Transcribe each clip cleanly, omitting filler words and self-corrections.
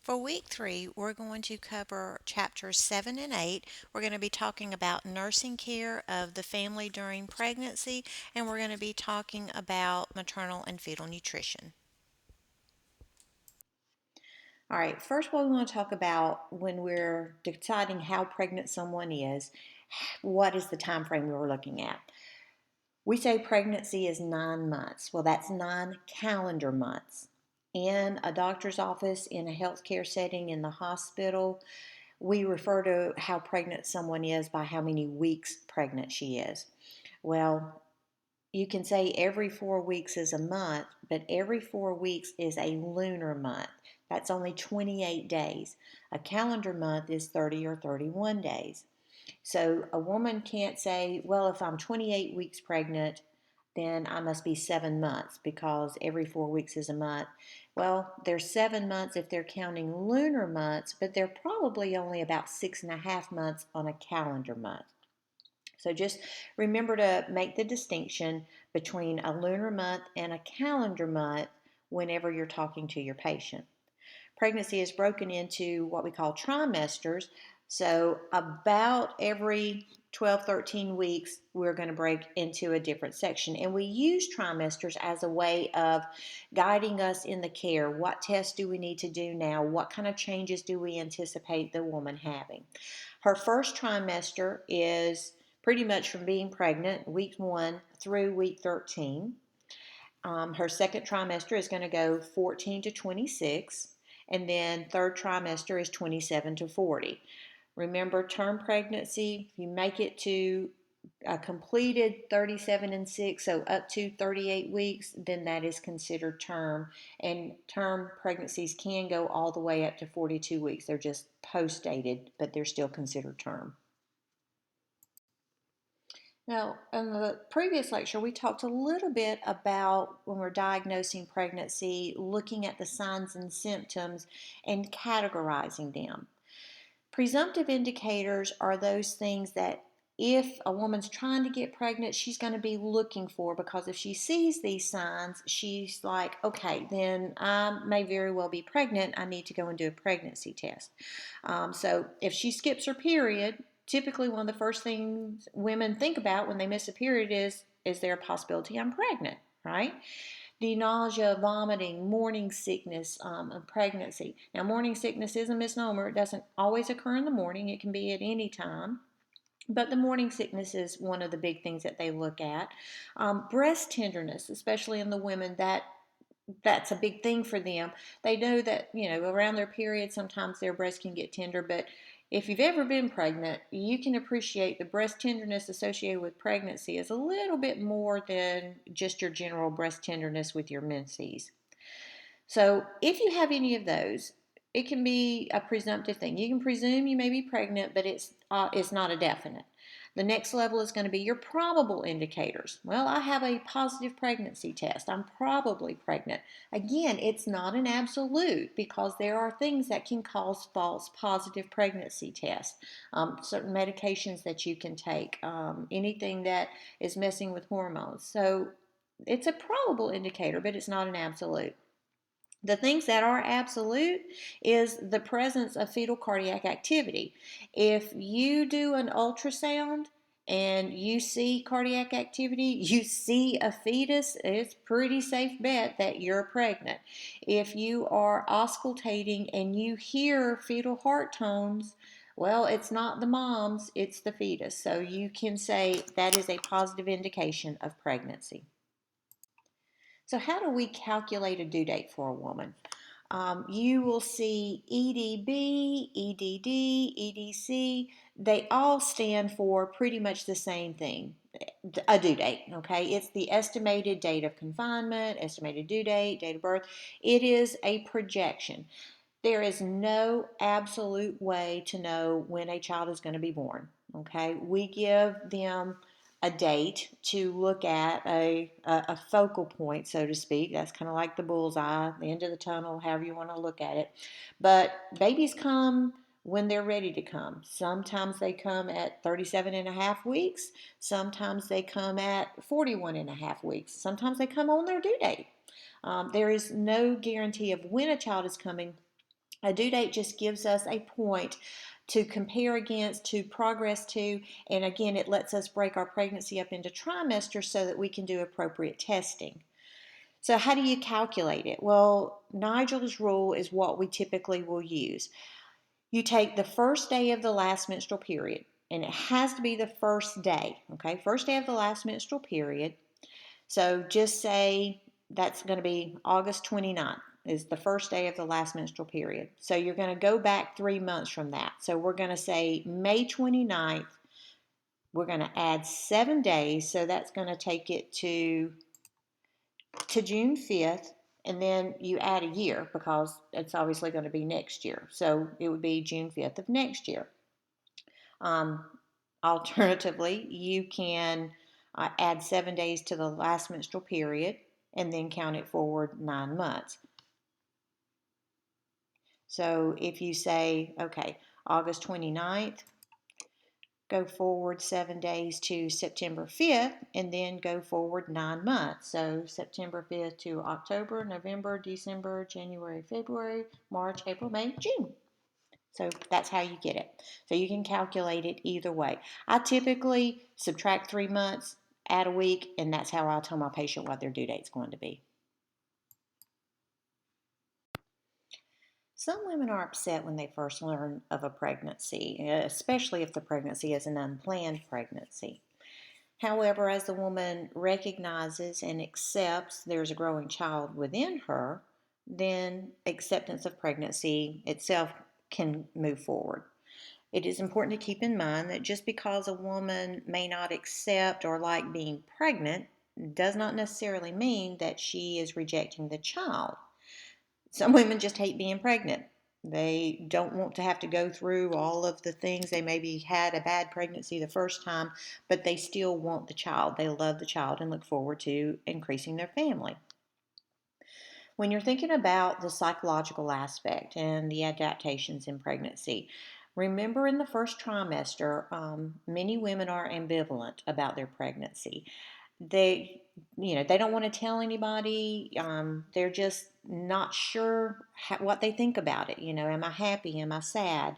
For week 3, we're going to cover chapters 7 and 8. We're going to be talking about nursing care of the family during pregnancy, and we're going to be talking about maternal and fetal nutrition. All right, first, what we want to talk about when we're deciding how pregnant someone is, what is the time frame we're looking at? We say pregnancy is 9 months. Well, that's 9 calendar months. In a doctor's office, in a healthcare setting, in the hospital, we refer to how pregnant someone is by how many weeks pregnant she is. Well, you can say every 4 weeks is a month, but every 4 weeks is a lunar month. That's only 28 days. A calendar month is 30 or 31 days. So a woman can't say, well, if I'm 28 weeks pregnant, then I must be 7 months because every 4 weeks is a month. Well, there's 7 months if they're counting lunar months, but they're probably only about 6.5 months on a calendar month. So just remember to make the distinction between a lunar month and a calendar month whenever you're talking to your patient. Pregnancy is broken into what we call trimesters. So, about every 12, 13 weeks, we're going to break into a different section. And we use trimesters as a way of guiding us in the care. What tests do we need to do now? What kind of changes do we anticipate the woman having? Her first trimester is pretty much from being pregnant, week 1 through week 13. Her second trimester is going to go 14 to 26, and then third trimester is 27 to 40. Remember, term pregnancy, if you make it to a completed 37 and 6, so up to 38 weeks, then that is considered term. And term pregnancies can go all the way up to 42 weeks. They're just post dated, but they're still considered term. Now, in the previous lecture, we talked a little bit about when we're diagnosing pregnancy, looking at the signs and symptoms and categorizing them. Presumptive indicators are those things that if a woman's trying to get pregnant, she's going to be looking for, because if she sees these signs, she's like, okay, then I may very well be pregnant. I need to go and do a pregnancy test. So if she skips her period, typically one of the first things women think about when they miss a period is there a possibility I'm pregnant, right? The nausea, vomiting, morning sickness of pregnancy. Now, morning sickness is a misnomer. It doesn't always occur in the morning. It can be at any time. But the morning sickness is one of the big things that they look at. Breast tenderness, especially in the women, that's a big thing for them. They know that, around their period, sometimes their breast can get tender, but if you've ever been pregnant, you can appreciate the breast tenderness associated with pregnancy is a little bit more than just your general breast tenderness with your menses. So if you have any of those, it can be a presumptive thing. You can presume you may be pregnant, but it's not a definite. The next level is going to be your probable indicators. Well, I have a positive pregnancy test. I'm probably pregnant. Again, it's not an absolute because there are things that can cause false positive pregnancy tests. Certain medications that you can take, anything that is messing with hormones. So it's a probable indicator, but it's not an absolute. The things that are absolute is the presence of fetal cardiac activity. If you do an ultrasound and you see cardiac activity, you see a fetus, it's a pretty safe bet that you're pregnant. If you are auscultating and you hear fetal heart tones, well, it's not the mom's, it's the fetus. So you can say that is a positive indication of pregnancy. So how do we calculate a due date for a woman? You will see EDB, EDD, EDC. They all stand for pretty much the same thing, a due date, okay? It's the estimated date of confinement, estimated due date, date of birth. It is a projection. There is no absolute way to know when a child is going to be born, okay? We give them a date to look at, a focal point, so to speak. That's kind of like the bullseye, the end of the tunnel, however you want to look at it. But babies come when they're ready to come. Sometimes they come at 37 and a half weeks. Sometimes they come at 41 and a half weeks. Sometimes they come on their due date. There is no guarantee of when a child is coming. A due date just gives us a point to compare against, to progress to, and again, it lets us break our pregnancy up into trimesters so that we can do appropriate testing. So, how do you calculate it? Well, Nigel's rule is what we typically will use. You take the first day of the last menstrual period, and it has to be the first day, okay? First day of the last menstrual period. So just say that's going to be August 29th is the first day of the last menstrual period. So you're going to go back 3 months from that. So we're going to say May 29th. We're going to add 7 days. So that's going to take it to June 5th. And then you add a year because it's obviously going to be next year. So it would be June 5th of next year. Um, Alternatively, you can add 7 days to the last menstrual period and then count it forward 9 months. So if you say, okay, August 29th, go forward 7 days to September 5th, and then go forward 9 months. So September 5th to October, November, December, January, February, March, April, May, June. So that's how you get it. So you can calculate it either way. I typically subtract 3 months, add a week, and that's how I tell my patient what their due date's going to be. Some women are upset when they first learn of a pregnancy, especially if the pregnancy is an unplanned pregnancy. However, as the woman recognizes and accepts there's a growing child within her, then acceptance of pregnancy itself can move forward. It is important to keep in mind that just because a woman may not accept or like being pregnant does not necessarily mean that she is rejecting the child. Some women just hate being pregnant. They don't want to have to go through all of the things. They maybe had a bad pregnancy the first time, but they still want the child. They love the child and look forward to increasing their family. When you're thinking about the psychological aspect and the adaptations in pregnancy, remember in the first trimester, many women are ambivalent about their pregnancy. They don't want to tell anybody. They're just not sure what they think about it. Am I happy? Am I sad?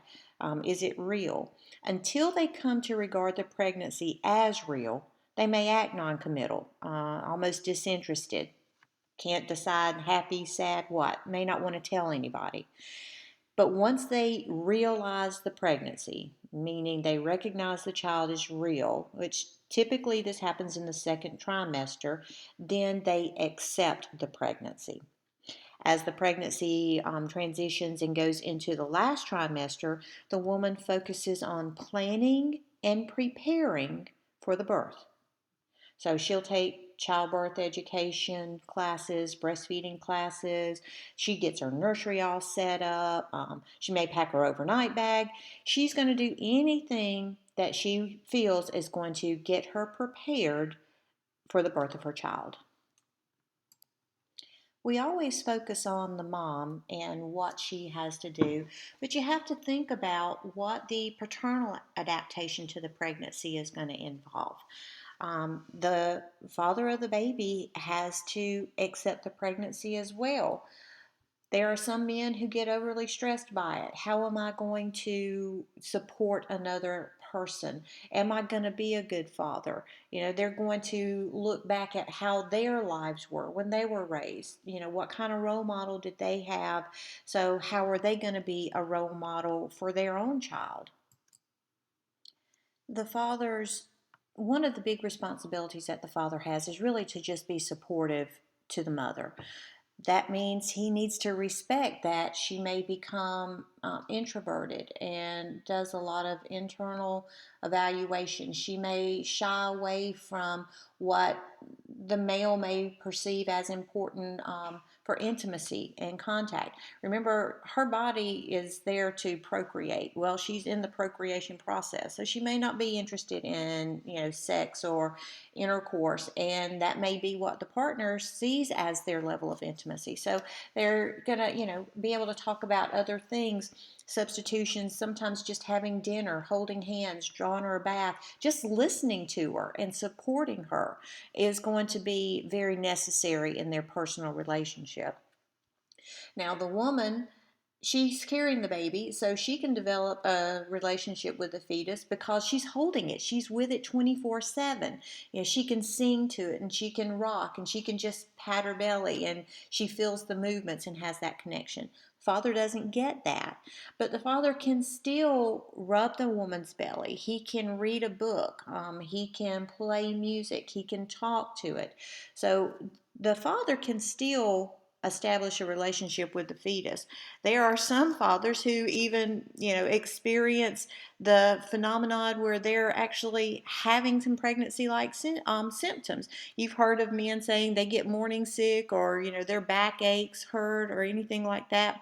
Is it real? Until they come to regard the pregnancy as real, they may act non-committal, almost disinterested. Can't decide happy, sad, what. May not want to tell anybody. But once they realize the pregnancy, meaning they recognize the child is real, which typically this happens in the second trimester, then they accept the pregnancy. As the pregnancy transitions and goes into the last trimester, the woman focuses on planning and preparing for the birth. So she'll take childbirth education classes, breastfeeding classes. She gets her nursery all set up. She may pack her overnight bag. She's going to do anything that she feels is going to get her prepared for the birth of her child. We always focus on the mom and what she has to do, but you have to think about what the paternal adaptation to the pregnancy is going to involve. The father of the baby has to accept the pregnancy as well. There are some men who get overly stressed by it. How am I going to support another person? Am I going to be a good father? They're going to look back at how their lives were when they were raised. What kind of role model did they have? So, how are they going to be a role model for their own child? The father's One of the big responsibilities that the father has is really to just be supportive to the mother. That means he needs to respect that she may become introverted and does a lot of internal evaluation. She may shy away from what the male may perceive as important for intimacy and contact. Remember, her body is there to procreate. Well, she's in the procreation process, so she may not be interested in sex or intercourse, and that may be what the partner sees as their level of intimacy. So they're gonna be able to talk about other things, substitutions, sometimes just having dinner, holding hands, drawing her a bath, just listening to her and supporting her is going to be very necessary in their personal relationship. Now, the woman she's carrying the baby, so she can develop a relationship with the fetus because she's holding it. She's with it 24/7. You know, she can sing to it and she can rock and she can just pat her belly and she feels the movements and has that connection. Father doesn't get that, but the father can still rub the woman's belly. He can read a book. He can play music. He can talk to it. So the father can still establish a relationship with the fetus. There are some fathers who even, experience the phenomenon where they're actually having some pregnancy-like symptoms. You've heard of men saying they get morning sick, or their back aches, hurt, or anything like that.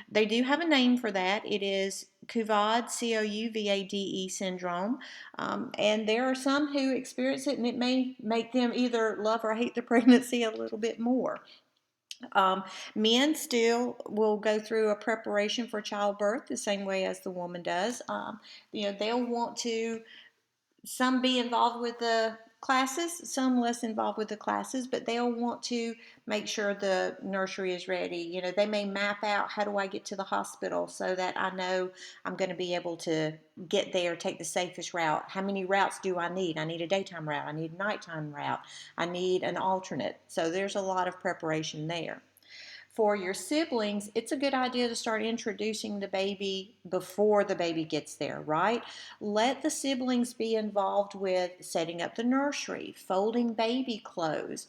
They do have a name for that. It is CUVAD, COUVADE syndrome. And there are some who experience it, and it may make them either love or hate the pregnancy a little bit more. Men still will go through a preparation for childbirth the same way as the woman does. They'll want to, some be involved with the classes, some less involved with the classes, but they'll want to make sure the nursery is ready. They may map out, how do I get to the hospital so that I know I'm going to be able to get there, take the safest route. How many routes do I need? I need a daytime route. I need a nighttime route. I need an alternate. So there's a lot of preparation there. For your siblings, it's a good idea to start introducing the baby before the baby gets there, right? Let the siblings be involved with setting up the nursery, folding baby clothes,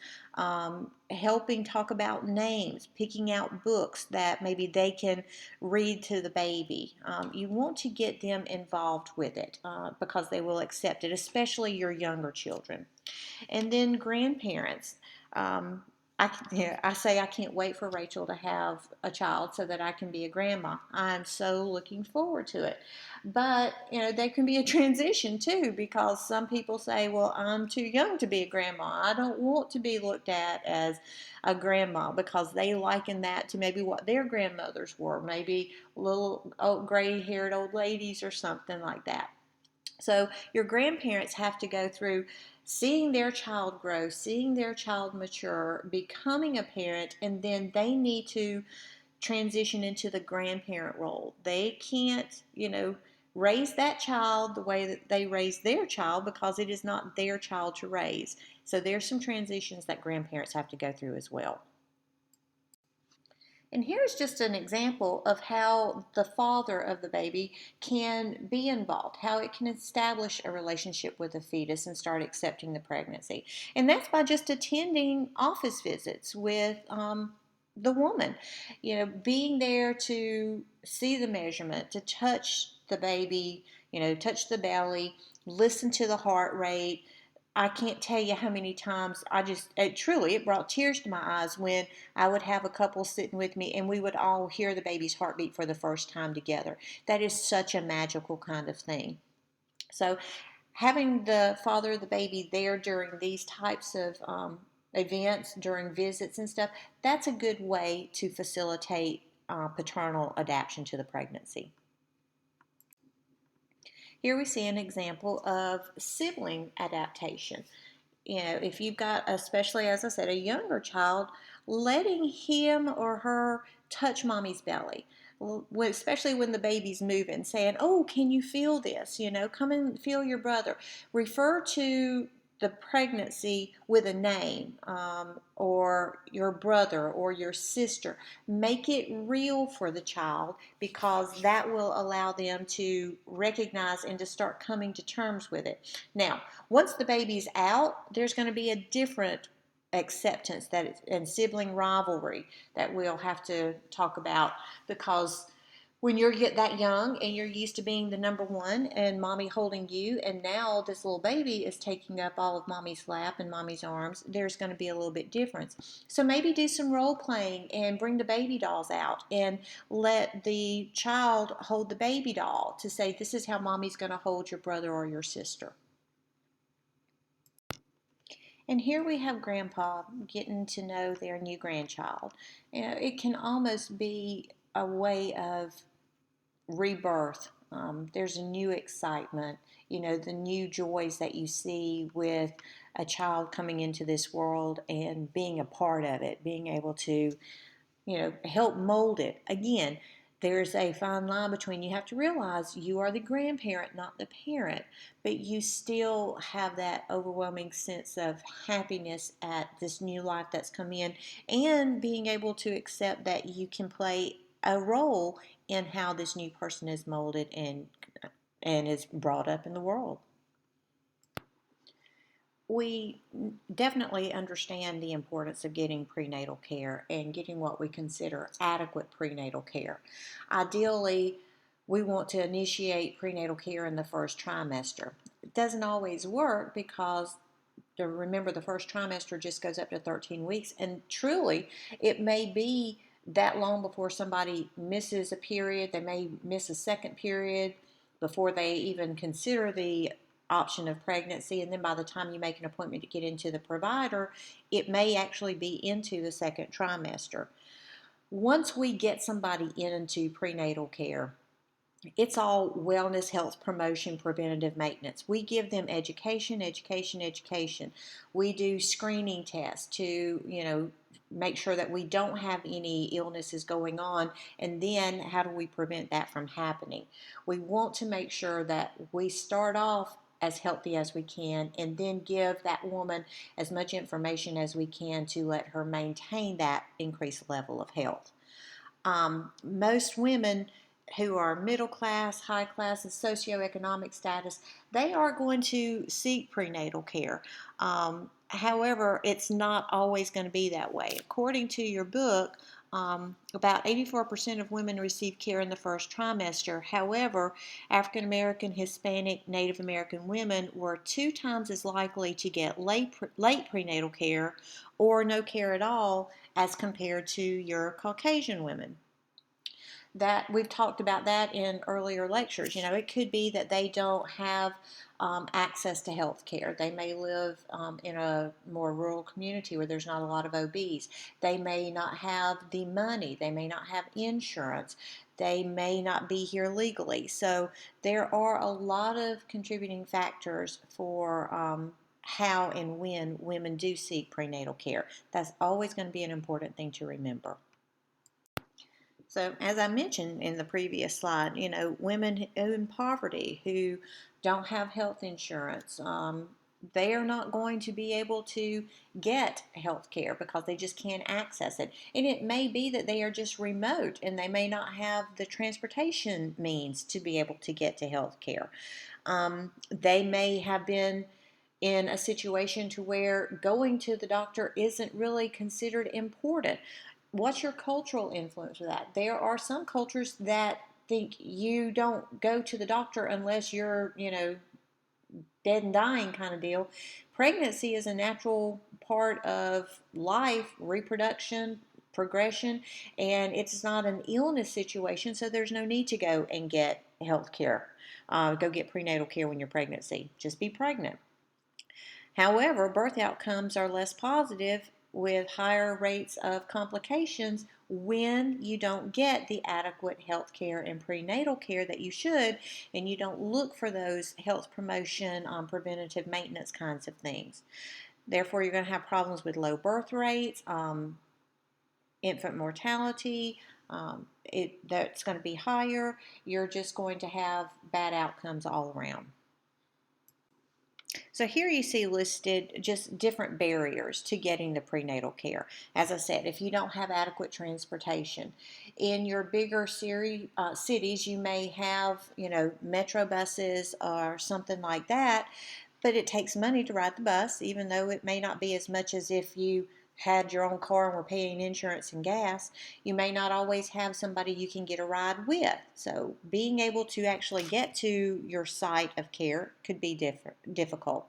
helping talk about names, picking out books that maybe they can read to the baby. You want to get them involved with it because they will accept it, especially your younger children. And then grandparents. I say I can't wait for Rachel to have a child so that I can be a grandma. I'm so looking forward to it. But, there can be a transition too, because some people say, well, I'm too young to be a grandma. I don't want to be looked at as a grandma, because they liken that to maybe what their grandmothers were, maybe little old gray-haired old ladies or something like that. So your grandparents have to go through seeing their child grow, seeing their child mature, becoming a parent, and then they need to transition into the grandparent role. They can't, raise that child the way that they raise their child, because it is not their child to raise. So there's some transitions that grandparents have to go through as well. And here's just an example of how the father of the baby can be involved, how it can establish a relationship with the fetus and start accepting the pregnancy. And that's by just attending office visits with the woman, being there to see the measurement, to touch the baby, touch the belly, listen to the heart rate. I can't tell you how many times it brought tears to my eyes when I would have a couple sitting with me and we would all hear the baby's heartbeat for the first time together. That is such a magical kind of thing. So having the father of the baby there during these types of events, during visits and stuff, that's a good way to facilitate paternal adaptation to the pregnancy. Here we see an example of sibling adaptation. If you've got, especially as I said, a younger child, letting him or her touch mommy's belly, especially when the baby's moving, saying, oh, can you feel this? Come and feel your brother. Refer to the pregnancy with a name, or your brother or your sister. Make it real for the child, because that will allow them to recognize and to start coming to terms with it. Now, once the baby's out, there's going to be a different acceptance and sibling rivalry that we'll have to talk about, because when you get that young and you're used to being the number one and mommy holding you, and now this little baby is taking up all of mommy's lap and mommy's arms, there's going to be a little bit difference. So maybe do some role playing and bring the baby dolls out and let the child hold the baby doll to say, this is how mommy's going to hold your brother or your sister. And here we have grandpa getting to know their new grandchild. It can almost be a way of rebirth. There's a new excitement, the new joys that you see with a child coming into this world and being a part of it, being able to, help mold it. Again, There's a fine line between, you have to realize you are the grandparent, not the parent, but you still have that overwhelming sense of happiness at this new life that's come in, and being able to accept that you can play a role in how this new person is molded and is brought up in the world. We definitely understand the importance of getting prenatal care and getting what we consider adequate prenatal care. Ideally, we want to initiate prenatal care in the first trimester. It doesn't always work because, remember, the first trimester just goes up to 13 weeks, and truly it may be that long before somebody misses a period. They may miss a second period before they even consider the option of pregnancy, and then by the time you make an appointment to get into the provider, it may actually be into the second trimester. Once we get somebody into prenatal care, it's all wellness, health promotion, preventative maintenance. We give them education, education, education. We do screening tests to, make sure that we don't have any illnesses going on, and then how do we prevent that from happening? We want to make sure that we start off as healthy as we can, and then give that woman as much information as we can to let her maintain that increased level of health. Most women who are middle class, high class, and socioeconomic status, they are going to seek prenatal care. However, it's not always going to be that way. According to your book, about 84% of women receive care in the first trimester. However, African American, Hispanic, Native American women were 2 times as likely to get late prenatal care or no care at all as compared to your Caucasian women. That we've talked about that in earlier lectures. It could be that they don't have access to health care. They may live in a more rural community where there's not a lot of OBs. They may not have the money. They may not have insurance. They may not be here legally. So there are a lot of contributing factors for how and when women do seek prenatal care. That's always going to be an important thing to remember. So, as I mentioned in the previous slide, women in poverty who don't have health insurance, they are not going to be able to get health care because they just can't access it. And it may be that they are just remote and they may not have the transportation means to be able to get to health care. They may have been in a situation to where going to the doctor isn't really considered important. What's your cultural influence of that? There are some cultures that think you don't go to the doctor unless you're, dead and dying kind of deal. Pregnancy is a natural part of life, reproduction, progression, and it's not an illness situation, so there's no need to go and get health care. Go get prenatal care when you're pregnancy. Just be pregnant. However, birth outcomes are less positive with higher rates of complications when you don't get the adequate health care and prenatal care that you should, and you don't look for those health promotion, preventative maintenance kinds of things. Therefore, you're going to have problems with low birth rates, infant mortality. That's going to be higher. You're just going to have bad outcomes all around. So here you see listed just different barriers to getting the prenatal care. As I said, if you don't have adequate transportation, in your bigger cities, you may have, metro buses or something like that, but it takes money to ride the bus, even though it may not be as much as if you had your own car and were paying insurance and gas. You may not always have somebody you can get a ride with. So being able to actually get to your site of care could be difficult.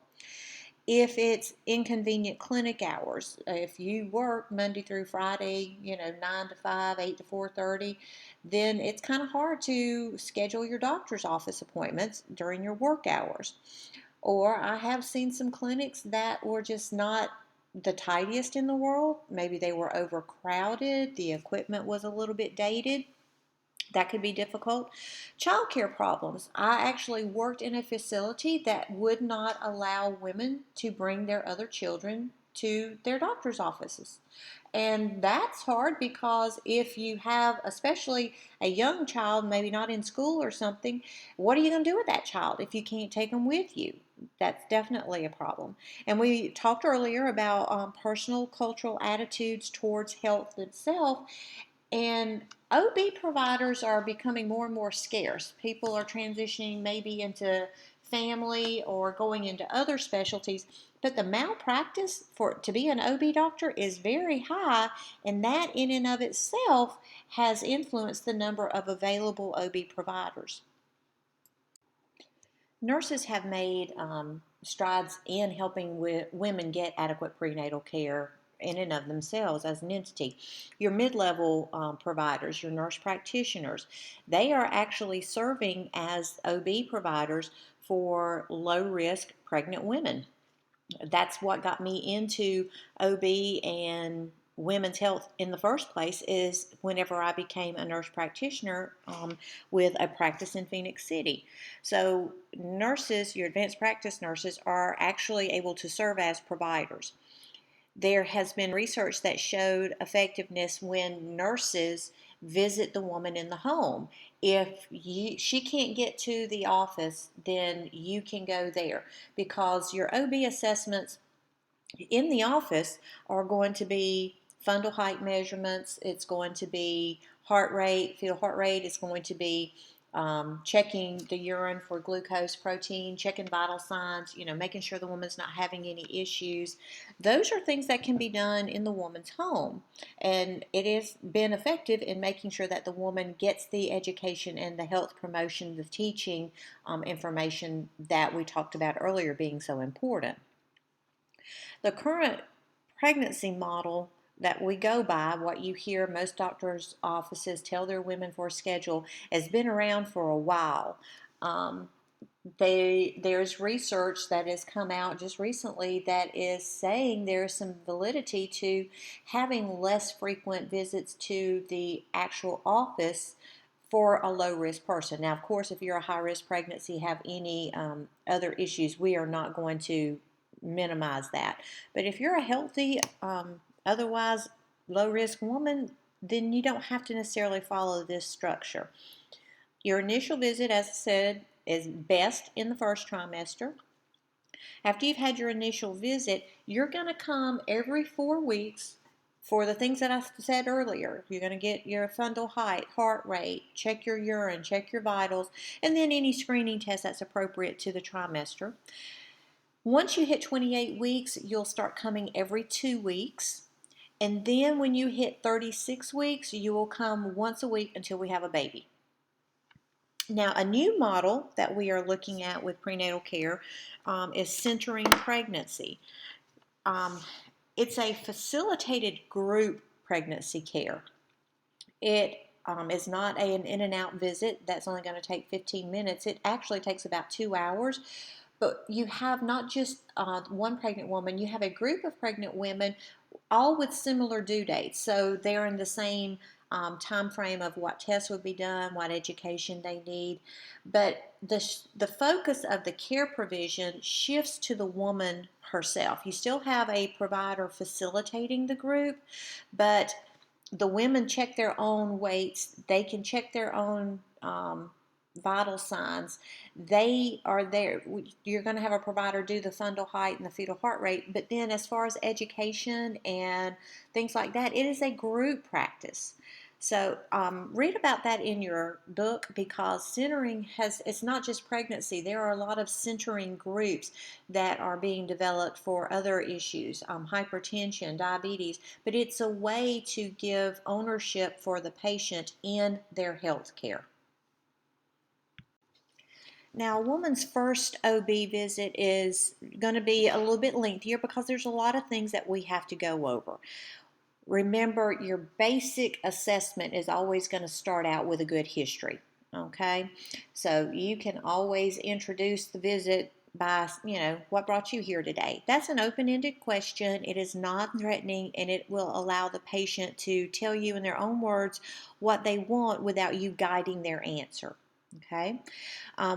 If it's inconvenient clinic hours, if you work Monday through Friday, 9 to 5, 8 to 4:30, then it's kind of hard to schedule your doctor's office appointments during your work hours. Or I have seen some clinics that were just not the tidiest in the world. Maybe they were overcrowded, the equipment was a little bit dated. That could be difficult. Childcare problems. I actually worked in a facility that would not allow women to bring their other children to their doctor's offices. And that's hard because if you have, especially a young child, maybe not in school or something, what are you going to do with that child if you can't take them with you? That's definitely a problem. And we talked earlier about personal cultural attitudes towards health itself. And OB providers are becoming more and more scarce. People are transitioning maybe into family or going into other specialties, but the malpractice for to be an OB doctor is very high, and that in and of itself has influenced the number of available OB providers. Nurses have made strides in helping women get adequate prenatal care in and of themselves as an entity. Your mid-level providers, your nurse practitioners, they are actually serving as OB providers for low-risk pregnant women. That's what got me into OB and women's health in the first place, is whenever I became a nurse practitioner with a practice in Phoenix City. So nurses, your advanced practice nurses, are actually able to serve as providers. There has been research that showed effectiveness when nurses visit the woman in the home. If she can't get to the office, then you can go there, because your OB assessments in the office are going to be fundal height measurements. It's going to be heart rate, fetal heart rate. It's going to be checking the urine for glucose, protein, checking vital signs, making sure the woman's not having any issues. Those are things that can be done in the woman's home. And it has been effective in making sure that the woman gets the education and the health promotion, the teaching information that we talked about earlier being so important. The current pregnancy model that we go by, what you hear most doctors' offices tell their women for a schedule, has been around for a while. Um, there's research that has come out just recently that is saying there's some validity to having less frequent visits to the actual office for a low risk person. Now, of course, if you're a high risk pregnancy, have any other issues, we are not going to minimize that. But if you're a healthy, otherwise low risk woman, then you don't have to necessarily follow this structure. Your initial visit, as I said, is best in the first trimester. After you've had your initial visit, you're going to come every 4 weeks for the things that I said earlier. You're going to get your fundal height, heart rate, check your urine, check your vitals, and then any screening test that's appropriate to the trimester. Once you hit 28 weeks, you'll start coming every 2 weeks. And then when you hit 36 weeks, you will come once a week until we have a baby. Now, a new model that we are looking at with prenatal care is centering pregnancy. It's a facilitated group pregnancy care. It is not an in and out visit that's only going to take 15 minutes. It actually takes about 2 hours. But you have not just one pregnant woman, you have a group of pregnant women, all with similar due dates. So they're in the same time frame of what tests would be done, what education they need. But the focus of the care provision shifts to the woman herself. You still have a provider facilitating the group, but the women check their own weights. They can check their own vital signs. They are there. You're going to have a provider do the fundal height and the fetal heart rate, but then as far as education and things like that, it is a group practice. So read about that in your book, because centering it's not just pregnancy. There are a lot of centering groups that are being developed for other issues, hypertension, diabetes, but it's a way to give ownership for the patient in their health care. Now, a woman's first OB visit is going to be a little bit lengthier because there's a lot of things that we have to go over. Remember, your basic assessment is always going to start out with a good history, okay? So you can always introduce the visit by, what brought you here today? That's an open-ended question. It is not threatening, and it will allow the patient to tell you in their own words what they want without you guiding their answer. Okay,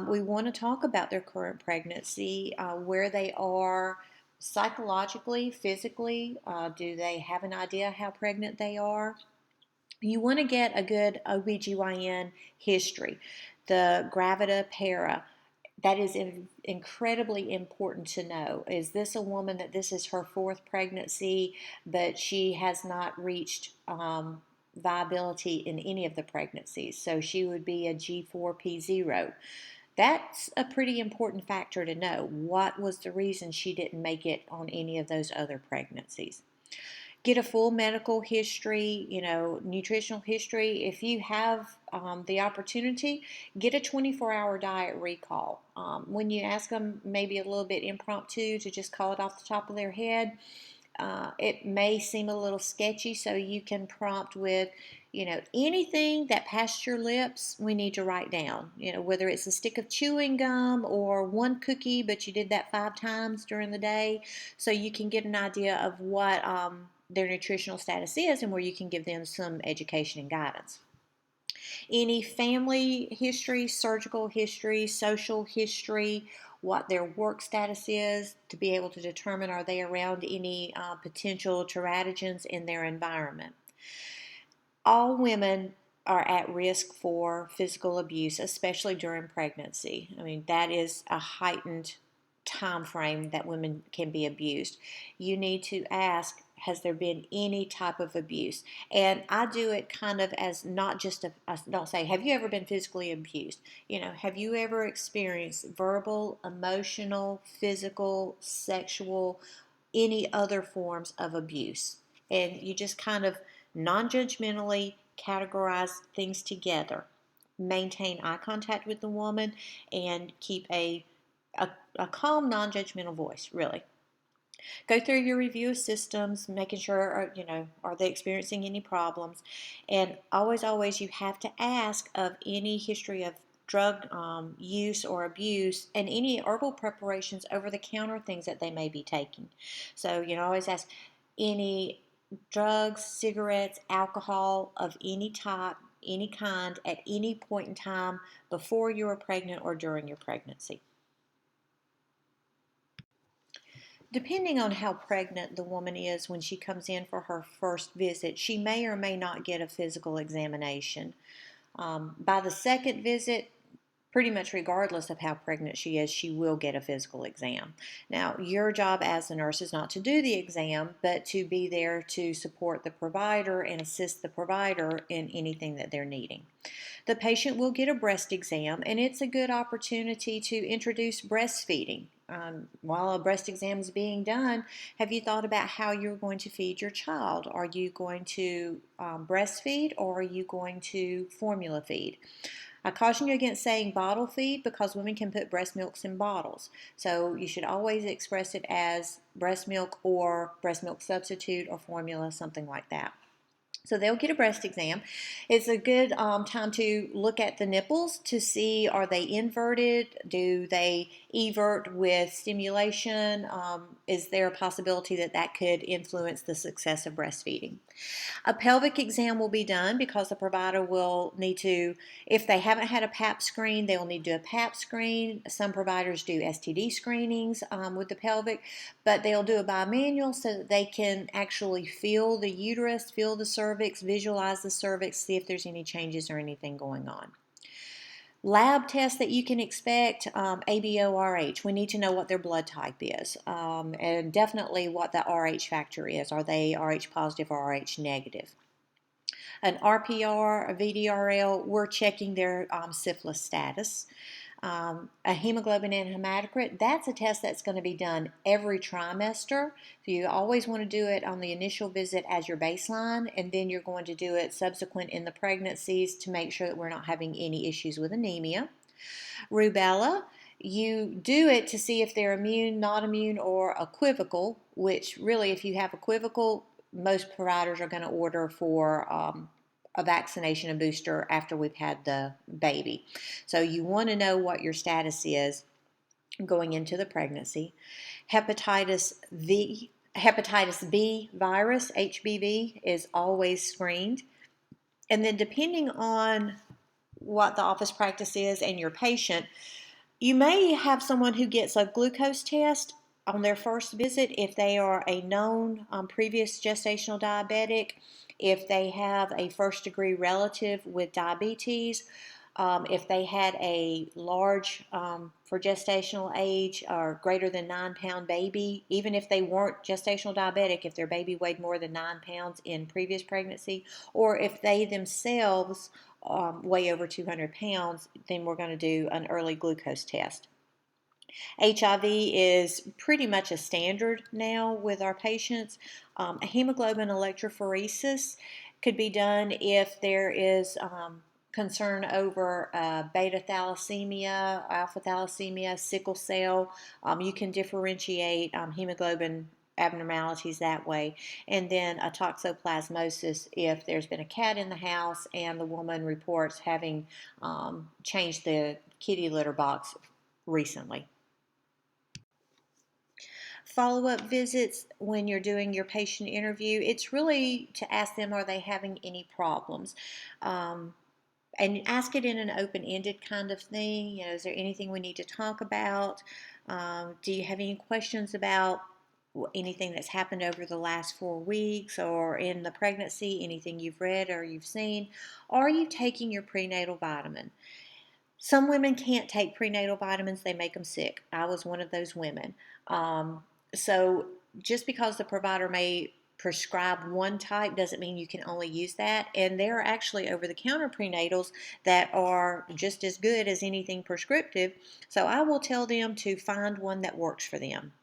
we want to talk about their current pregnancy, where they are, Psychologically, physically, do they have an idea how pregnant they are? You want to get a good OBGYN history, the gravida para. That is incredibly important to know. Is this a woman that this is her fourth pregnancy, but she has not reached viability in any of the pregnancies? So she would be a G4P0. That's a pretty important factor to know. What was the reason she didn't make it on any of those other pregnancies? Get a full medical history, nutritional history. If you have the opportunity, get a 24-hour diet recall. When you ask them, maybe a little bit impromptu to just call it off the top of their head, it may seem a little sketchy, so you can prompt with, anything that passed your lips, we need to write down. Whether it's a stick of chewing gum or one cookie, but you did that 5 times during the day, so you can get an idea of what their nutritional status is and where you can give them some education and guidance. Any family history, surgical history, social history, what their work status is, to be able to determine are they around any potential teratogens in their environment. All women are at risk for physical abuse, especially during pregnancy. I mean, that is a heightened time frame that women can be abused. You need to ask, has there been any type of abuse? And I do it kind of as not just I don't say, have you ever been physically abused? Have you ever experienced verbal, emotional, physical, sexual, any other forms of abuse? And you just kind of non-judgmentally categorize things together. Maintain eye contact with the woman and keep a calm, non-judgmental voice, really. Go through your review of systems, making sure, are they experiencing any problems? And always, you have to ask of any history of drug use or abuse and any herbal preparations, over-the-counter things that they may be taking. So, always ask any drugs, cigarettes, alcohol of any type, any kind, at any point in time before you were pregnant or during your pregnancy. Depending on how pregnant the woman is when she comes in for her first visit, she may or may not get a physical examination. By the second visit, pretty much regardless of how pregnant she is, she will get a physical exam. Now, your job as a nurse is not to do the exam, but to be there to support the provider and assist the provider in anything that they're needing. The patient will get a breast exam, and it's a good opportunity to introduce breastfeeding. While a breast exam is being done, have you thought about how you're going to feed your child? Are you going to breastfeed, or are you going to formula feed? I caution you against saying bottle feed because women can put breast milks in bottles. So you should always express it as breast milk or breast milk substitute or formula, something like that. So they'll get a breast exam. It's a good time to look at the nipples to see, are they inverted? Do they evert with stimulation? Is there a possibility that that could influence the success of breastfeeding? A pelvic exam will be done because the provider will need to, if they haven't had a pap screen, they will need to do a pap screen. Some providers do STD screenings with the pelvic, but they'll do a bimanual so that they can actually feel the uterus, feel the cervix, visualize the cervix, see if there's any changes or anything going on. Lab tests that you can expect, ABO-RH. We need to know what their blood type is, and definitely what the RH factor is. Are they RH positive or RH negative? An RPR, a VDRL, we're checking their syphilis status. A hemoglobin and hematocrit, that's a test that's going to be done every trimester. So you always want to do it on the initial visit as your baseline, and then you're going to do it subsequent in the pregnancies to make sure that we're not having any issues with anemia. Rubella, you do it to see if they're immune, not immune, or equivocal, which really, if you have equivocal, most providers are going to order for a vaccination, a booster, after we've had the baby. So you want to know what your status is going into the pregnancy. Hepatitis B virus, HBV, is always screened. And then depending on what the office practice is and your patient, you may have someone who gets a glucose test on their first visit, if they are a known previous gestational diabetic, if they have a first degree relative with diabetes, if they had a large, for gestational age or greater than 9 pound baby, even if they weren't gestational diabetic, if their baby weighed more than 9 pounds in previous pregnancy, or if they themselves weigh over 200 pounds, then we're going to do an early glucose test. HIV is pretty much a standard now with our patients. Hemoglobin electrophoresis could be done if there is concern over beta thalassemia, alpha thalassemia, sickle cell. You can differentiate hemoglobin abnormalities that way. And then a toxoplasmosis if there's been a cat in the house and the woman reports having changed the kitty litter box recently. Follow-up visits when you're doing your patient interview, it's really to ask them, are they having any problems? And ask it in an open-ended kind of thing. You know, is there anything we need to talk about? Do you have any questions about anything that's happened over the last 4 weeks or in the pregnancy, anything you've read or you've seen? Are you taking your prenatal vitamin? Some women can't take prenatal vitamins, they make them sick. I was one of those women. So just because the provider may prescribe one type doesn't mean you can only use that. And there are actually over-the-counter prenatals that are just as good as anything prescriptive. So I will tell them to find one that works for them.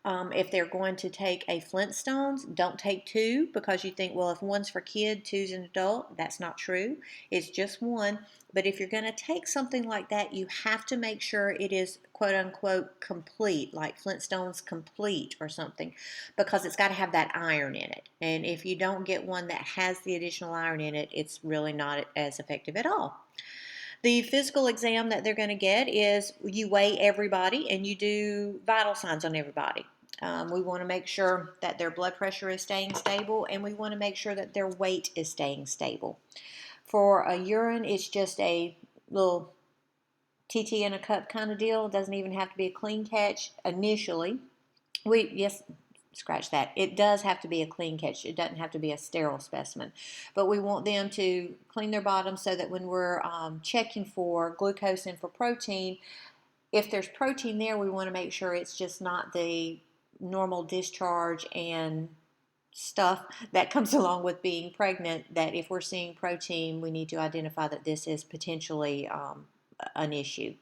If they're going to take a Flintstones, don't take two because you think, well, if one's for kid, two's an adult. That's not true. It's just one. But if you're going to take something like that, you have to make sure it is quote unquote complete, like Flintstones complete or something, because it's got to have that iron in it. And if you don't get one that has the additional iron in it, it's really not as effective at all. The physical exam that they're going to get is you weigh everybody and you do vital signs on everybody. We want to make sure that their blood pressure is staying stable, and we want to make sure that their weight is staying stable. For a urine, it's just a little TT in a cup kind of deal. It doesn't even have to be a clean catch initially. Scratch that. It does have to be a clean catch. It doesn't have to be a sterile specimen. But we want them to clean their bottom so that when we're checking for glucose and for protein, if there's protein there, we want to make sure it's just not the normal discharge and stuff that comes along with being pregnant, that if we're seeing protein, we need to identify that this is potentially an issue.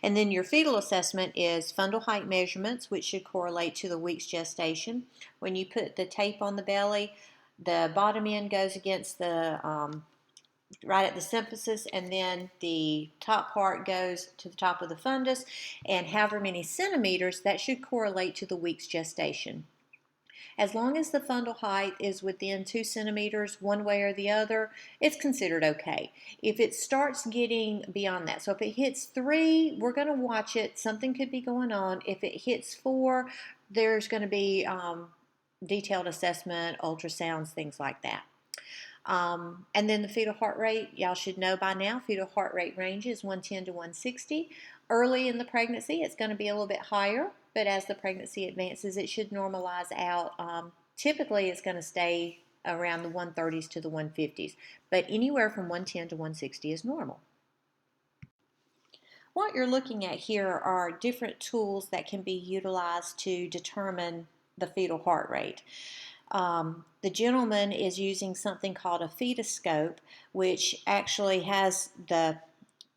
And then your fetal assessment is fundal height measurements, which should correlate to the week's gestation. When you put the tape on the belly, the bottom end goes against the right at the symphysis, and then the top part goes to the top of the fundus, and however many centimeters, that should correlate to the week's gestation. As long as the fundal height is within 2 centimeters one way or the other, it's considered okay. If it starts getting beyond that, so if it hits 3, we're going to watch it. Something could be going on. If it hits 4, there's going to be detailed assessment, ultrasounds, things like that. And then the fetal heart rate, y'all should know by now, fetal heart rate range is 110 to 160. Early in the pregnancy, it's going to be a little bit higher, but as the pregnancy advances, it should normalize out. Typically, it's going to stay around the 130s to the 150s, but anywhere from 110 to 160 is normal. What you're looking at here are different tools that can be utilized to determine the fetal heart rate. The gentleman is using something called a fetoscope, which actually has the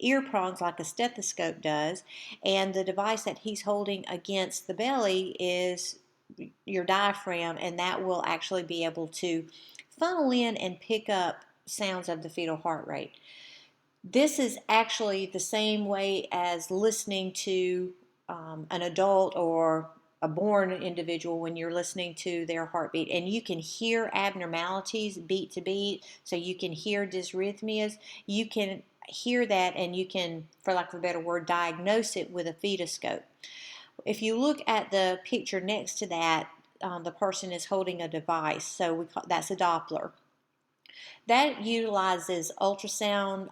ear prongs like a stethoscope does, and the device that he's holding against the belly is your diaphragm, and that will actually be able to funnel in and pick up sounds of the fetal heart rate. This is actually the same way as listening to an adult or a born individual when you're listening to their heartbeat, and you can hear abnormalities beat to beat, so you can hear dysrhythmias. You can hear that, and you can, for lack of a better word, diagnose it with a fetoscope. If you look at the picture next to that, the person is holding a device, so that's a Doppler. That utilizes ultrasound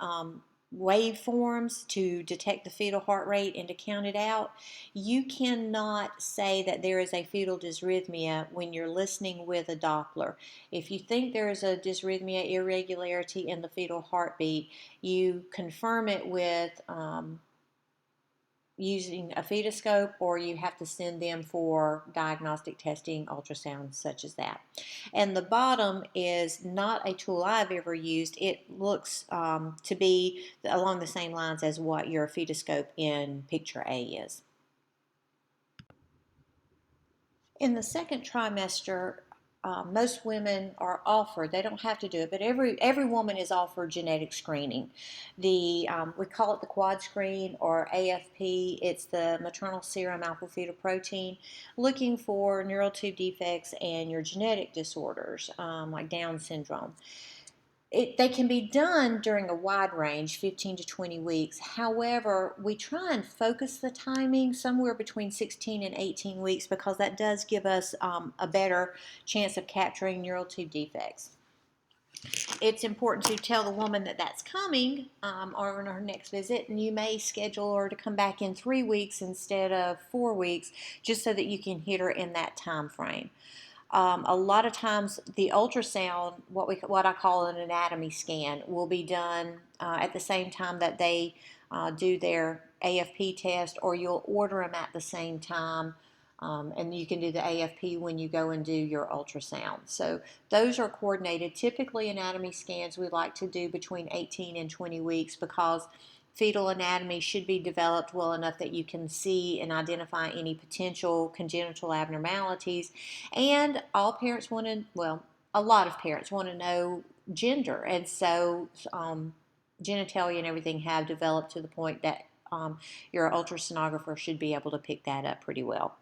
waveforms to detect the fetal heart rate and to count it out, you cannot say that there is a fetal dysrhythmia when you're listening with a Doppler. If you think there is a dysrhythmia, irregularity in the fetal heartbeat, you confirm it with using a fetoscope, or you have to send them for diagnostic testing, ultrasounds such as that. And the bottom is not a tool I've ever used. It looks to be along the same lines as what your fetoscope in picture A is. In the second trimester, most women are offered, they don't have to do it, but every woman is offered genetic screening. We call it the quad screen, or AFP. It's the maternal serum alpha fetoprotein, looking for neural tube defects and your genetic disorders, like Down syndrome. They can be done during a wide range, 15 to 20 weeks. However, we try and focus the timing somewhere between 16 and 18 weeks, because that does give us a better chance of capturing neural tube defects. It's important to tell the woman that that's coming, or on her next visit, and you may schedule her to come back in 3 weeks instead of 4 weeks, just so that you can hit her in that time frame. A lot of times the ultrasound, what I call an anatomy scan, will be done at the same time that they do their AFP test, or you'll order them at the same time, and you can do the AFP when you go and do your ultrasound. So those are coordinated. Typically anatomy scans we like to do between 18 and 20 weeks, because fetal anatomy should be developed well enough that you can see and identify any potential congenital abnormalities. And all parents want to, well, a lot of parents want to know gender. And so genitalia and everything have developed to the point that your ultrasonographer should be able to pick that up pretty well.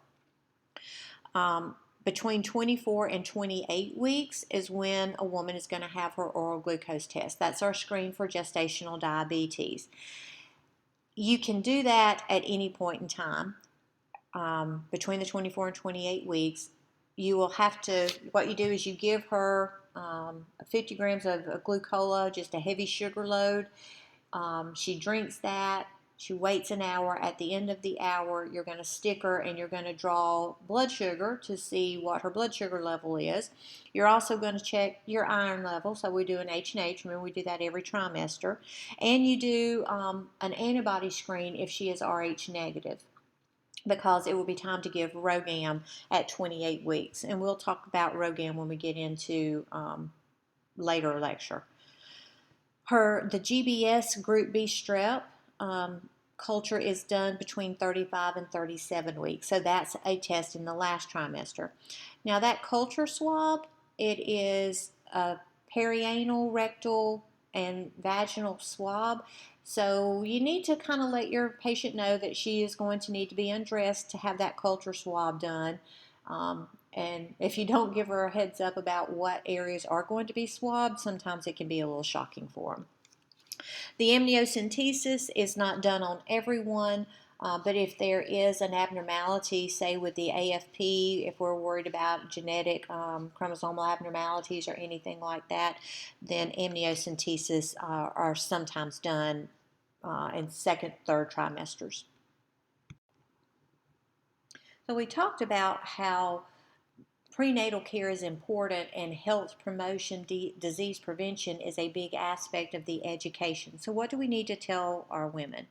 Between 24 and 28 weeks is when a woman is going to have her oral glucose test. That's our screen for gestational diabetes. You can do that at any point in time between the 24 and 28 weeks. You will have to, what you do is you give her 50 grams of glucola, just a heavy sugar load. She drinks that. She waits an hour. At the end of the hour, you're going to stick her and you're going to draw blood sugar to see what her blood sugar level is. You're also going to check your iron level. So we do an H&H. Remember, we do that every trimester. And you do an antibody screen if she is Rh negative, because it will be time to give RhoGAM at 28 weeks. And we'll talk about RhoGAM when we get into later lecture. The GBS Group B strep culture is done between 35 and 37 weeks. So that's a test in the last trimester. Now that culture swab, it is a perianal, rectal, and vaginal swab. So you need to kind of let your patient know that she is going to need to be undressed to have that culture swab done. And if you don't give her a heads up about what areas are going to be swabbed, sometimes it can be a little shocking for them. The amniocentesis is not done on everyone, but if there is an abnormality, say with the AFP, if we're worried about genetic chromosomal abnormalities or anything like that, then amniocentesis are sometimes done in second, third trimesters. So we talked about how prenatal care is important, and health promotion, disease prevention is a big aspect of the education. So what do we need to tell our women?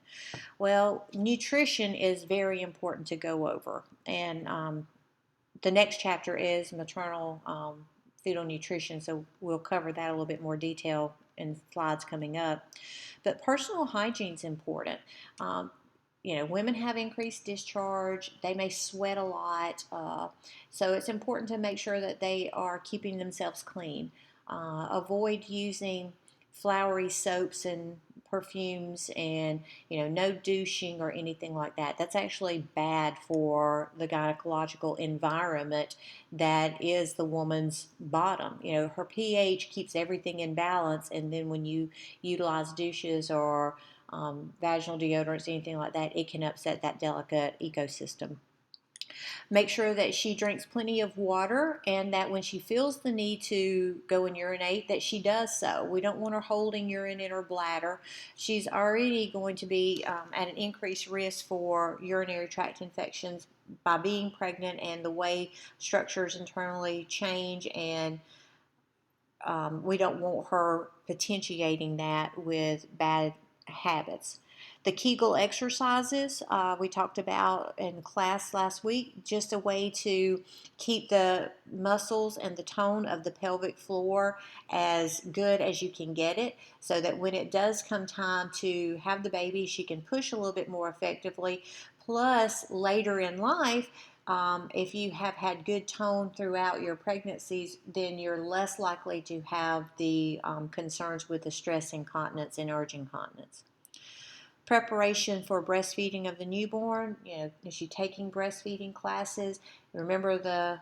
Well, nutrition is very important to go over, and the next chapter is maternal fetal nutrition, so we'll cover that a little bit more detail in slides coming up. But personal hygiene is important. Women have increased discharge. They may sweat a lot. So it's important to make sure that they are keeping themselves clean. Avoid using flowery soaps and perfumes, and no douching or anything like that. That's actually bad for the gynecological environment that is the woman's bottom. Her pH keeps everything in balance, and then when you utilize douches or vaginal deodorants, anything like that, it can upset that delicate ecosystem. Make sure that she drinks plenty of water and that when she feels the need to go and urinate, that she does so. We don't want her holding urine in her bladder. She's already going to be at an increased risk for urinary tract infections by being pregnant and the way structures internally change, and we don't want her potentiating that with bad habits. The Kegel exercises we talked about in class last week, just a way to keep the muscles and the tone of the pelvic floor as good as you can get it, so that when it does come time to have the baby, she can push a little bit more effectively. Plus, later in life, if you have had good tone throughout your pregnancies, then you're less likely to have the concerns with the stress incontinence and urge incontinence. Preparation for breastfeeding of the newborn. Is she taking breastfeeding classes? Remember the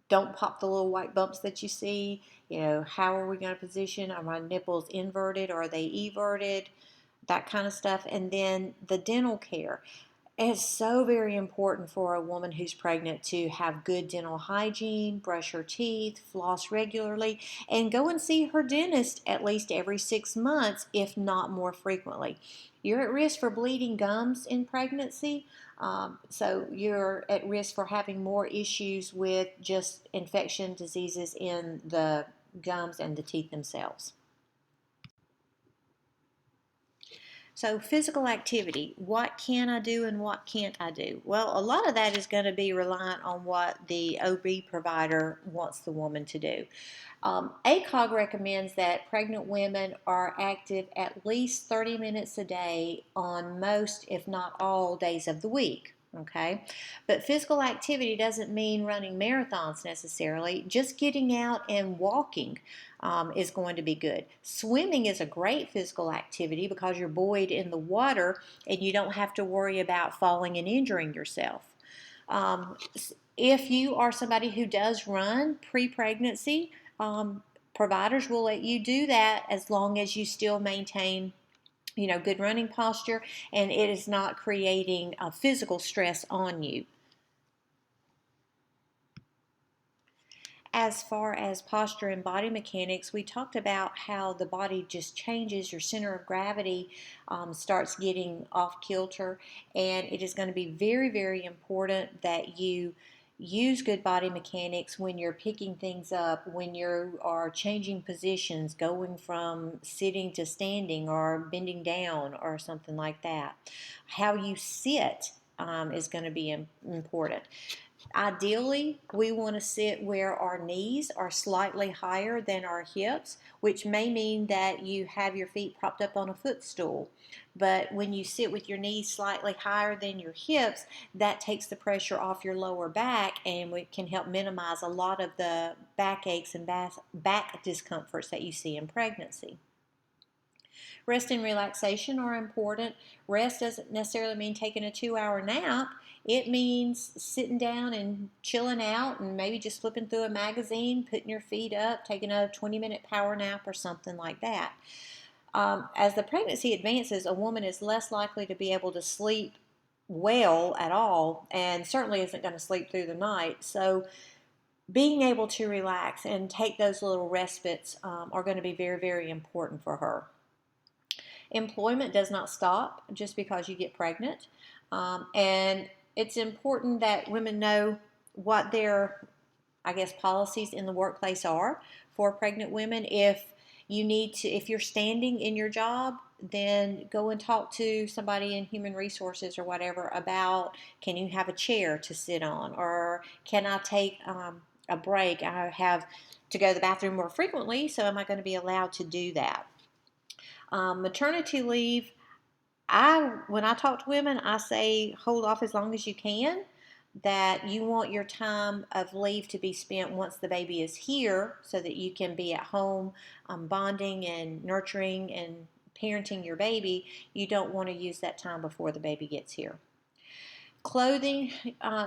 don't pop the little white bumps that you see. How are we going to position? Are my nipples inverted or are they everted? That kind of stuff. And then the dental care. It's so very important for a woman who's pregnant to have good dental hygiene, brush her teeth, floss regularly, and go and see her dentist at least every 6 months, if not more frequently. You're at risk for bleeding gums in pregnancy, so you're at risk for having more issues with just infection diseases in the gums and the teeth themselves. So physical activity, what can I do and what can't I do? Well, a lot of that is going to be reliant on what the OB provider wants the woman to do. ACOG recommends that pregnant women are active at least 30 minutes a day on most, if not all, days of the week. Okay, but physical activity doesn't mean running marathons necessarily. Just getting out and walking is going to be good. Swimming is a great physical activity because you're buoyed in the water and you don't have to worry about falling and injuring yourself. Um, if you are somebody who does run pre-pregnancy, providers will let you do that as long as you still maintain good running posture and it is not creating a physical stress on you. As far as posture and body mechanics, we talked about how the body just changes. Your center of gravity starts getting off kilter, and it is going to be very, very important that you use good body mechanics when you're picking things up, when you are changing positions, going from sitting to standing or bending down or something like that. How you sit is going to be important. Ideally, we want to sit where our knees are slightly higher than our hips, which may mean that you have your feet propped up on a footstool. But when you sit with your knees slightly higher than your hips, that takes the pressure off your lower back and it can help minimize a lot of the backaches and back discomforts that you see in pregnancy. Rest and relaxation are important. Rest doesn't necessarily mean taking a 2-hour nap. It means sitting down and chilling out and maybe just flipping through a magazine, putting your feet up, taking a 20-minute power nap or something like that. As the pregnancy advances, a woman is less likely to be able to sleep well at all and certainly isn't going to sleep through the night. So being able to relax and take those little respites are going to be very, very important for her. Employment does not stop just because you get pregnant. And it's important that women know what their, policies in the workplace are for pregnant women. If you're standing in your job, then go and talk to somebody in human resources or whatever about, can you have a chair to sit on, or can I take a break? I have to go to the bathroom more frequently, so am I going to be allowed to do that? Maternity leave, when I talk to women, I say hold off as long as you can. That you want your time of leave to be spent once the baby is here so that you can be at home bonding and nurturing and parenting your baby. You don't want to use that time before the baby gets here. Clothing,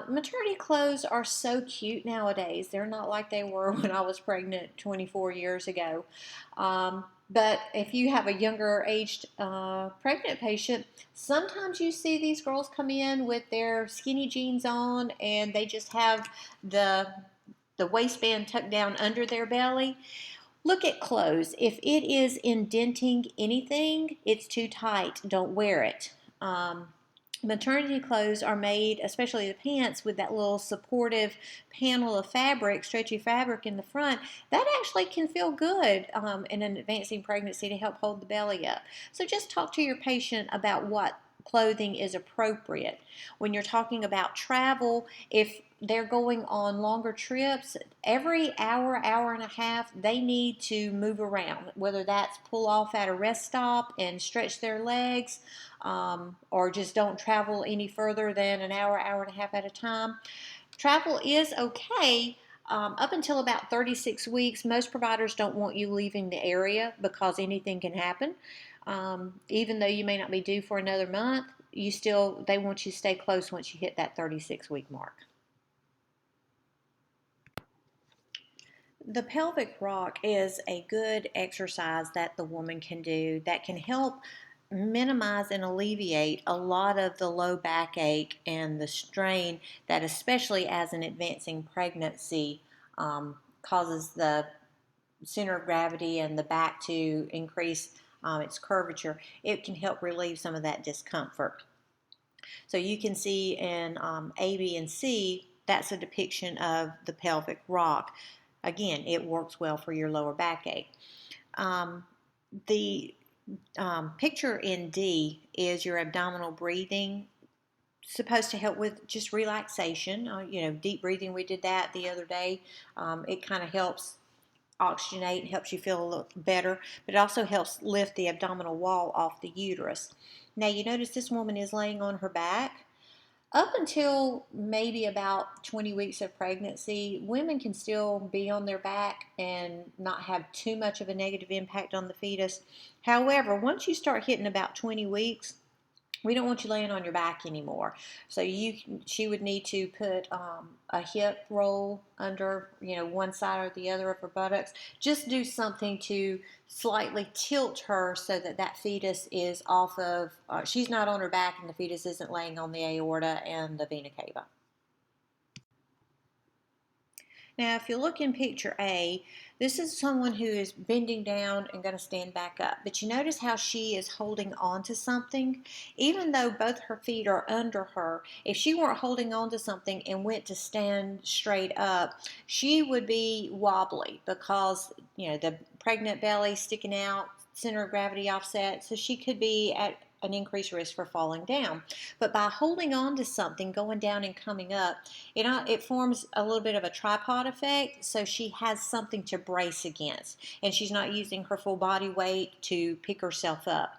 maternity clothes are so cute nowadays. They're not like they were when I was pregnant 24 years ago. But if you have a younger aged pregnant patient, sometimes you see these girls come in with their skinny jeans on and they just have the waistband tucked down under their belly. Look at clothes. If it is indenting anything, it's too tight. Don't wear it. Maternity clothes are made, especially the pants, with that little supportive panel of fabric, stretchy fabric in the front. That actually can feel good in an advancing pregnancy to help hold the belly up. So just talk to your patient about what clothing is appropriate. When you're talking about travel, if they're going on longer trips, every hour, hour and a half, they need to move around, whether that's pull off at a rest stop and stretch their legs, or just don't travel any further than an hour, hour and a half at a time. Travel is okay up until about 36 weeks. Most providers don't want you leaving the area because anything can happen. Even though you may not be due for another month, they want you to stay close once you hit that 36-week mark. The pelvic rock is a good exercise that the woman can do that can help minimize and alleviate a lot of the low backache and the strain that, especially as an advancing pregnancy, causes the center of gravity and the back to increase its curvature. It can help relieve some of that discomfort. So you can see in A, B, and C, that's a depiction of the pelvic rock. Again, it works well for your lower backache. The picture in D is your abdominal breathing, supposed to help with just relaxation. Deep breathing, we did that the other day. It kind of helps oxygenate and helps you feel a little better, but it also helps lift the abdominal wall off the uterus. Now you notice this woman is laying on her back. Up until maybe about 20 weeks of pregnancy, women can still be on their back and not have too much of a negative impact on the fetus. However, once you start hitting about 20 weeks, we don't want you laying on your back anymore. So she would need to put a hip roll under, one side or the other of her buttocks. Just do something to slightly tilt her so that fetus is off of, she's not on her back and the fetus isn't laying on the aorta and the vena cava. Now, if you look in picture A, this is someone who is bending down and going to stand back up. But you notice how she is holding on to something? Even though both her feet are under her, if she weren't holding on to something and went to stand straight up, she would be wobbly because, the pregnant belly sticking out, center of gravity offset, so she could be at an increased risk for falling down. But by holding on to something, going down and coming up, it forms a little bit of a tripod effect, so she has something to brace against, and she's not using her full body weight to pick herself up.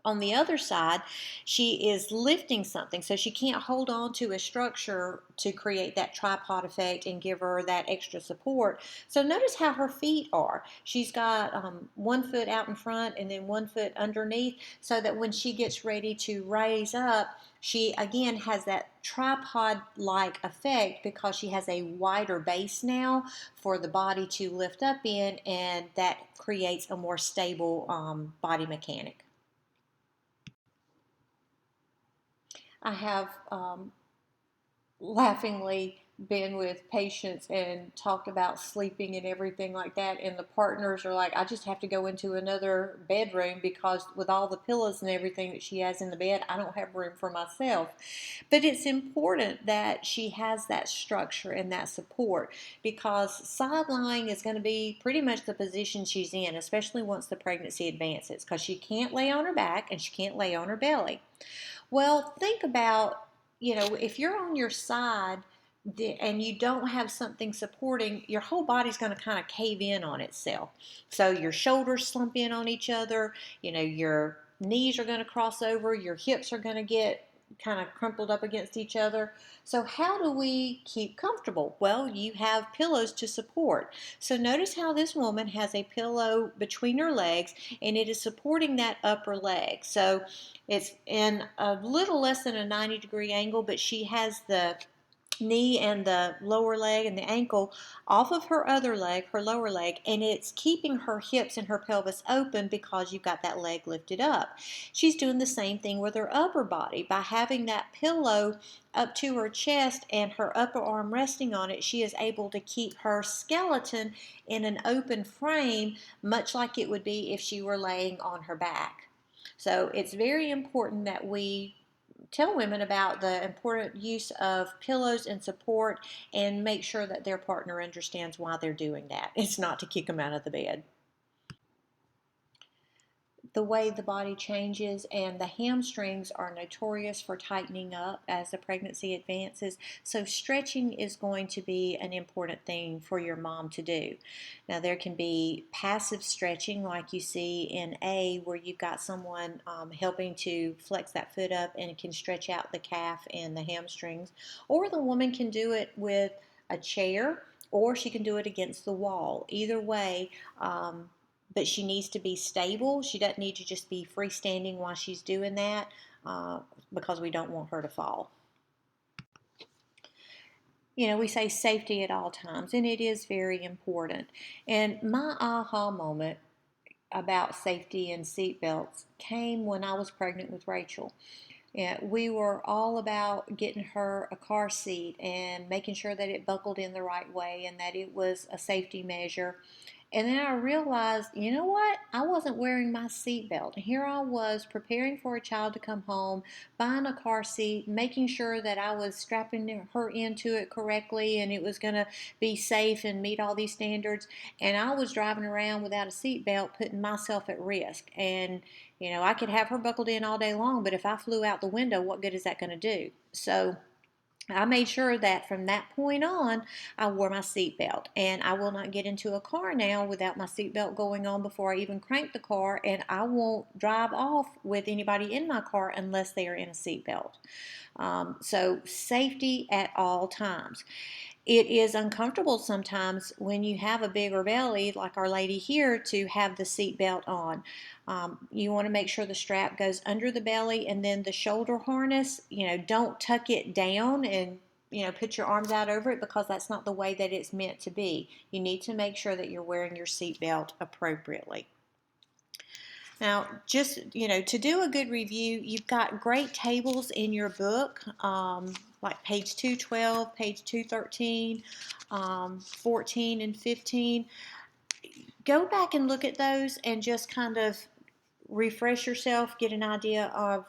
On the other side, she is lifting something, so she can't hold on to a structure to create that tripod effect and give her that extra support. So notice how her feet are. She's got one foot out in front and then one foot underneath, so that when she gets ready to raise up, she again has that tripod-like effect because she has a wider base now for the body to lift up in, and that creates a more stable body mechanic. I have laughingly been with patients and talked about sleeping and everything like that, and the partners are like, I just have to go into another bedroom because with all the pillows and everything that she has in the bed, I don't have room for myself. But it's important that she has that structure and that support, because side lying is going to be pretty much the position she's in, especially once the pregnancy advances, because she can't lay on her back and she can't lay on her belly. Well, think about, if you're on your side and you don't have something supporting, your whole body's going to kind of cave in on itself. So your shoulders slump in on each other, your knees are going to cross over, your hips are going to get kind of crumpled up against each other. So how do we keep comfortable? Well, you have pillows to support. So notice how this woman has a pillow between her legs and it is supporting that upper leg. So it's in a little less than a 90-degree angle, but she has the knee and the lower leg and the ankle off of her other leg, her lower leg, and it's keeping her hips and her pelvis open because you've got that leg lifted up. She's doing the same thing with her upper body. By having that pillow up to her chest and her upper arm resting on it, she is able to keep her skeleton in an open frame, much like it would be if she were laying on her back. So it's very important that we tell women about the important use of pillows and support, and make sure that their partner understands why they're doing that. It's not to kick them out of the bed. The way the body changes, and the hamstrings are notorious for tightening up as the pregnancy advances. So stretching is going to be an important thing for your mom to do. Now there can be passive stretching like you see in A, where you've got someone helping to flex that foot up and it can stretch out the calf and the hamstrings, or the woman can do it with a chair, or she can do it against the wall. Either way, but she needs to be stable. She doesn't need to just be freestanding while she's doing that, because we don't want her to fall. We say safety at all times, and it is very important. And my aha moment about safety and seatbelts came when I was pregnant with Rachel. Yeah, we were all about getting her a car seat and making sure that it buckled in the right way and that it was a safety measure. And then I realized, you know what? I wasn't wearing my seatbelt. Here I was preparing for a child to come home, buying a car seat, making sure that I was strapping her into it correctly and it was going to be safe and meet all these standards. And I was driving around without a seatbelt, putting myself at risk. And, I could have her buckled in all day long, but if I flew out the window, what good is that going to do? So I made sure that from that point on, I wore my seatbelt. And I will not get into a car now without my seatbelt going on before I even crank the car. And I won't drive off with anybody in my car unless they are in a seatbelt. So safety at all times. It is uncomfortable sometimes when you have a bigger belly, like our lady here, to have the seat belt on. You want to make sure the strap goes under the belly, and then the shoulder harness, don't tuck it down and put your arms out over it, because that's not the way that it's meant to be. You need to make sure that you're wearing your seat belt appropriately. Now, just, to do a good review, you've got great tables in your book, like page 212, page 213, 14 and 15. Go back and look at those and just kind of refresh yourself, get an idea of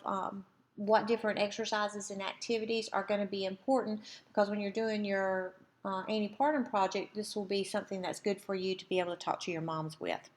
what different exercises and activities are going to be important, because when you're doing your antepartum project, this will be something that's good for you to be able to talk to your moms with.